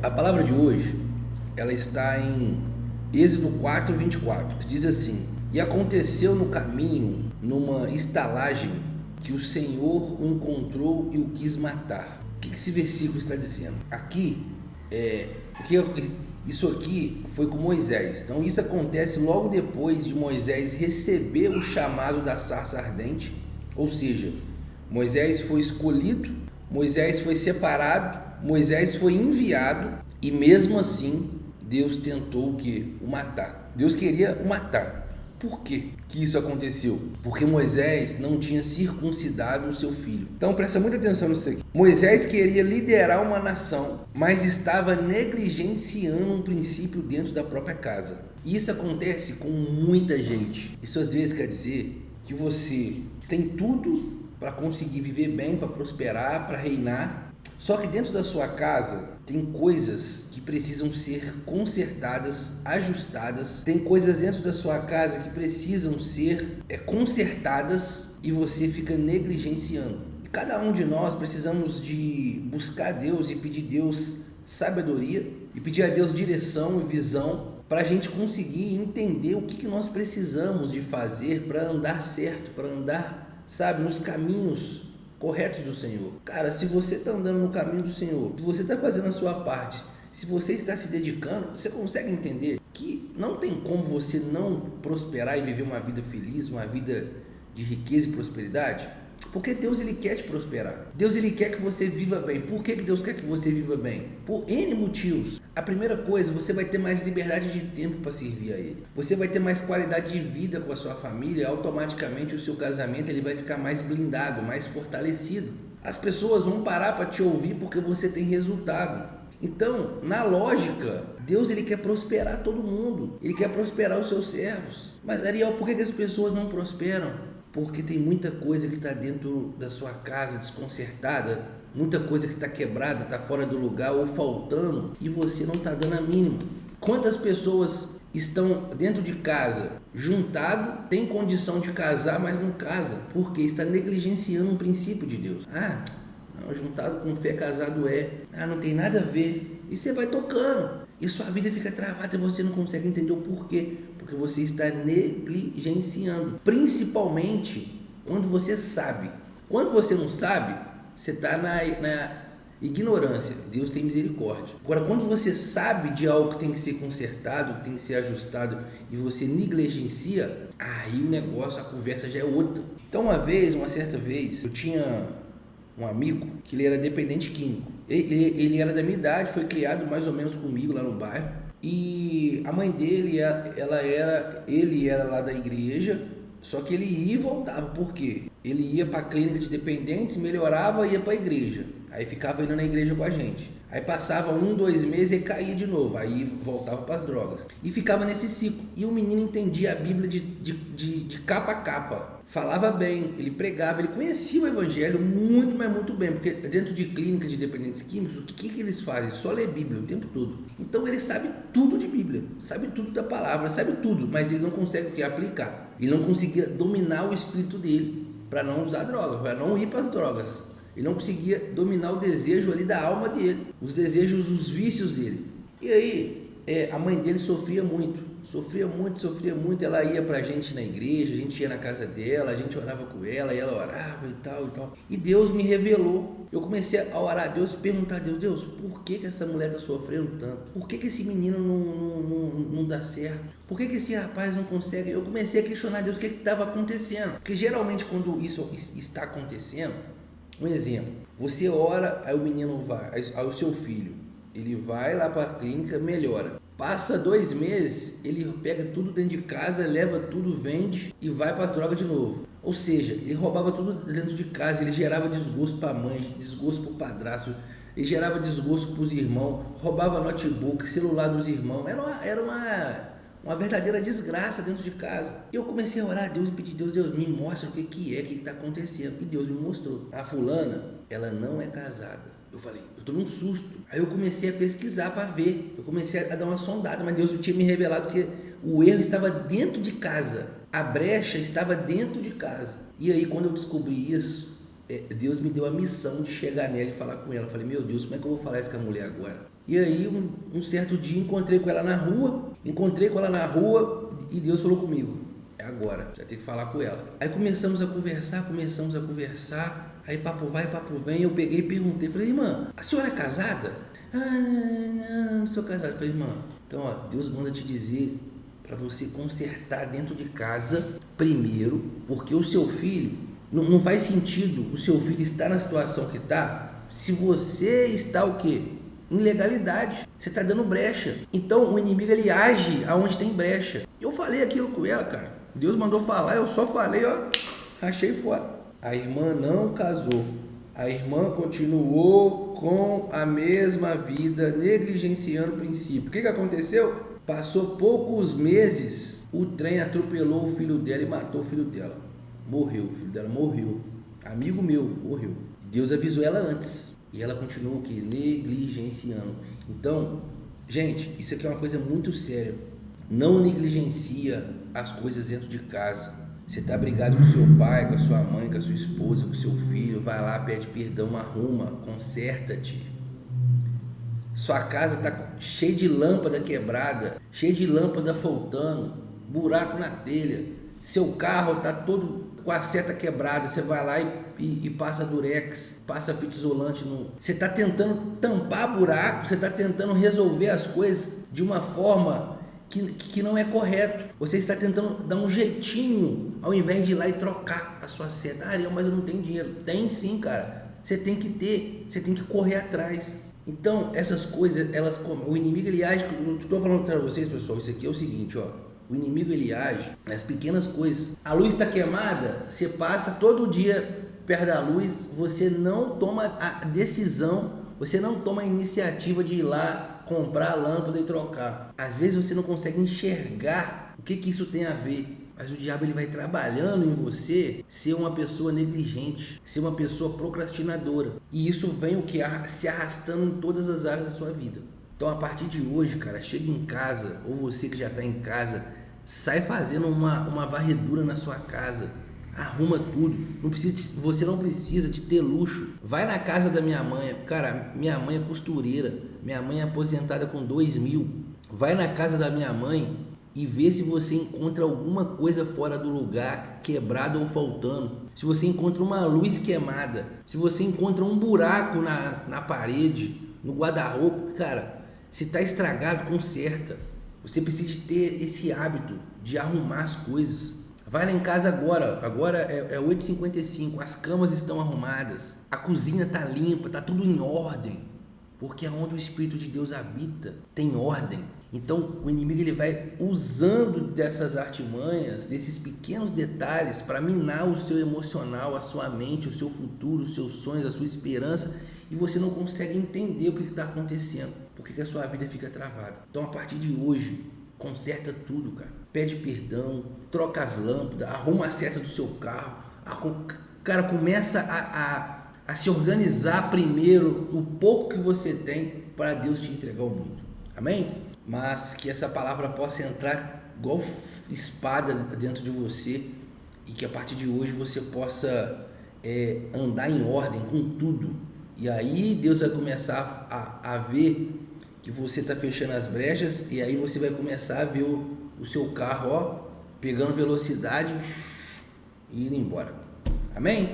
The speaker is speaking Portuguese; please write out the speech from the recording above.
A palavra de hoje, ela está em Êxodo 4:24, que diz assim: E aconteceu no caminho, numa estalagem, que o Senhor o encontrou e o quis matar. O que esse versículo está dizendo? Isso aqui foi com Moisés. Então isso acontece logo depois de Moisés receber o chamado da sarça ardente, ou seja, Moisés foi escolhido, Moisés foi separado, Moisés foi enviado e mesmo assim Deus tentou o matar. Deus queria o matar. Por quê que isso aconteceu? Porque Moisés não tinha circuncidado o seu filho. Então presta muita atenção nisso aqui. Moisés queria liderar uma nação, mas estava negligenciando um princípio dentro da própria casa. E isso acontece com muita gente. Isso às vezes quer dizer que você tem tudo para conseguir viver bem, para prosperar, para reinar. Só que dentro da sua casa tem coisas que precisam ser consertadas, ajustadas. Tem coisas dentro da sua casa que precisam ser consertadas e você fica negligenciando. Cada um de nós precisamos de buscar Deus e pedir a Deus sabedoria e pedir a Deus direção e visão para a gente conseguir entender o que nós precisamos de fazer para andar certo, para andar, nos caminhos corretos do Senhor. Cara, se você está andando no caminho do Senhor, se você está fazendo a sua parte, se você está se dedicando, você consegue entender que não tem como você não prosperar e viver uma vida feliz, uma vida de riqueza e prosperidade? Porque Deus ele quer te prosperar. Deus ele quer que você viva bem. Por que Deus quer que você viva bem? Por N motivos. A primeira coisa, você vai ter mais liberdade de tempo para servir a Ele. Você vai ter mais qualidade de vida com a sua família. Automaticamente o seu casamento ele vai ficar mais blindado, mais fortalecido. As pessoas vão parar para te ouvir porque você tem resultado. Então, na lógica, Deus ele quer prosperar todo mundo. Ele quer prosperar os seus servos. Mas Ariel, por que as pessoas não prosperam? Porque tem muita coisa que está dentro da sua casa desconcertada, muita coisa que está quebrada, está fora do lugar ou faltando e você não está dando a mínima. Quantas pessoas estão dentro de casa, juntado, tem condição de casar, mas não casa, porque está negligenciando um princípio de Deus. Não, juntado com fé, casado é. Não tem nada a ver. E você vai tocando. E sua vida fica travada e você não consegue entender o porquê. Porque você está negligenciando. Principalmente quando você sabe. Quando você não sabe, você está na ignorância. Deus tem misericórdia. Agora, quando você sabe de algo que tem que ser consertado, que tem que ser ajustado, e você negligencia, aí o negócio, a conversa já é outra. Então, uma certa vez, eu tinha um amigo que ele era dependente químico. Ele era da minha idade, foi criado mais ou menos comigo lá no bairro. E a mãe dele, ele era lá da igreja, só que ele ia e voltava. Por quê? Ele ia para a clínica de dependentes, melhorava e ia para a igreja. Aí ficava indo na igreja com a gente. Aí passava 1-2 meses e caía de novo. Aí voltava para as drogas. E ficava nesse ciclo. E o menino entendia a Bíblia de capa a capa. Falava bem, ele pregava, ele conhecia o evangelho muito, mas muito bem, porque dentro de clínica de dependentes químicos, o que eles fazem? Só ler Bíblia o tempo todo. Então ele sabe tudo de Bíblia, sabe tudo da palavra, sabe tudo, mas ele não consegue aplicar. Ele não conseguia dominar o espírito dele para não usar droga, para não ir para as drogas. Ele não conseguia dominar o desejo ali da alma dele, os desejos, os vícios dele. E aí, a mãe dele sofria muito. Ela ia pra gente na igreja, a gente ia na casa dela, a gente orava com ela e ela orava e tal. E Deus me revelou. Eu comecei a orar a Deus, perguntar a Deus, por que essa mulher tá sofrendo tanto? Por que esse menino não dá certo? Por que esse rapaz não consegue? Eu comecei a questionar a Deus o que estava acontecendo. Porque geralmente quando isso está acontecendo, um exemplo, você ora, aí o menino vai, aí o seu filho, ele vai lá para a clínica, melhora. Passa 2 meses, ele pega tudo dentro de casa, leva tudo, vende e vai para as drogas de novo. Ou seja, ele roubava tudo dentro de casa, ele gerava desgosto para a mãe, desgosto para o padrasto, ele gerava desgosto para os irmãos, roubava notebook, celular dos irmãos. Era uma verdadeira desgraça dentro de casa. Eu comecei a orar a Deus e pedir, Deus me mostra o que está acontecendo. E Deus me mostrou. A fulana, ela não é casada. Eu falei, eu tô num susto. Aí eu comecei a pesquisar para ver. Eu comecei a dar uma sondada, mas Deus tinha me revelado que o erro estava dentro de casa. A brecha estava dentro de casa. E aí, quando eu descobri isso, Deus me deu a missão de chegar nela e falar com ela. Eu falei, meu Deus, como é que eu vou falar isso com a mulher agora? E aí, um certo dia, encontrei com ela na rua e Deus falou comigo: é agora, você vai ter que falar com ela. Aí começamos a conversar, aí papo vai, papo vem, eu peguei e perguntei, falei: irmã, a senhora é casada? Ah, não sou casada. Falei: irmã, então ó, Deus manda te dizer para você consertar dentro de casa primeiro, porque o seu filho, não faz sentido o seu filho estar na situação que está, se você está o quê? Em legalidade, você está dando brecha. Então o inimigo ele age aonde tem brecha. Eu falei aquilo com ela, cara. Deus mandou falar, eu só falei, ó, achei fora. A irmã não casou. A irmã continuou com a mesma vida, negligenciando o princípio. O que aconteceu? Passou poucos meses, o trem atropelou o filho dela e matou o filho dela. Morreu, o filho dela morreu. Amigo meu, morreu. Deus avisou ela antes. E ela continuou o quê? Negligenciando. Então, gente, isso aqui é uma coisa muito séria. Não negligencia as coisas dentro de casa. Você está brigado com seu pai, com a sua mãe, com a sua esposa, com o seu filho, vai lá, pede perdão, arruma, conserta-te. Sua casa está cheia de lâmpada quebrada, cheia de lâmpada faltando, buraco na telha. Seu carro está todo com a seta quebrada, você vai lá e passa durex, passa fita isolante. Você está tentando tampar buraco, você está tentando resolver as coisas de uma forma que não é correto. Você está tentando dar um jeitinho ao invés de ir lá e trocar a sua seta. Ah, Ariel, mas eu não tenho dinheiro. Tem sim, cara. Você tem que ter, você tem que correr atrás. Então, essas coisas, o inimigo ele age, eu estou falando para vocês, pessoal, isso aqui é o seguinte, ó. O inimigo ele age nas pequenas coisas. A luz está queimada, você passa todo dia perto da luz, você não toma a decisão, você não toma a iniciativa de ir lá comprar a lâmpada e trocar. Às vezes você não consegue enxergar o que isso tem a ver. Mas o diabo ele vai trabalhando em você ser uma pessoa negligente, ser uma pessoa procrastinadora. E isso vem o que? Se arrastando em todas as áreas da sua vida. Então a partir de hoje, cara, chega em casa, ou você que já está em casa, sai fazendo uma varredura na sua casa. Arruma tudo. Você não precisa de ter luxo. Vai na casa da minha mãe. Cara, minha mãe é costureira. Minha mãe é aposentada com 2.000. Vai na casa da minha mãe e vê se você encontra alguma coisa fora do lugar, quebrada ou faltando. Se você encontra uma luz queimada, se você encontra um buraco na parede, no guarda-roupa, cara, se está estragado, conserta. Você precisa ter esse hábito de arrumar as coisas. Vai lá em casa agora é 8h55, as camas estão arrumadas, a cozinha está limpa, está tudo em ordem, porque onde o Espírito de Deus habita, tem ordem. Então o inimigo ele vai usando dessas artimanhas, desses pequenos detalhes para minar o seu emocional, a sua mente, o seu futuro, os seus sonhos, a sua esperança, e você não consegue entender o que está acontecendo, porque a sua vida fica travada. Então a partir de hoje, conserta tudo, cara. Pede perdão, troca as lâmpadas, arruma a seta do seu carro. Cara, começa a se organizar primeiro o pouco que você tem para Deus te entregar o muito. Amém? Mas que essa palavra possa entrar igual espada dentro de você e que a partir de hoje você possa andar em ordem com tudo. E aí Deus vai começar a ver que você está fechando as brechas, e aí você vai começar a ver o seu carro pegando velocidade e indo embora. Amém?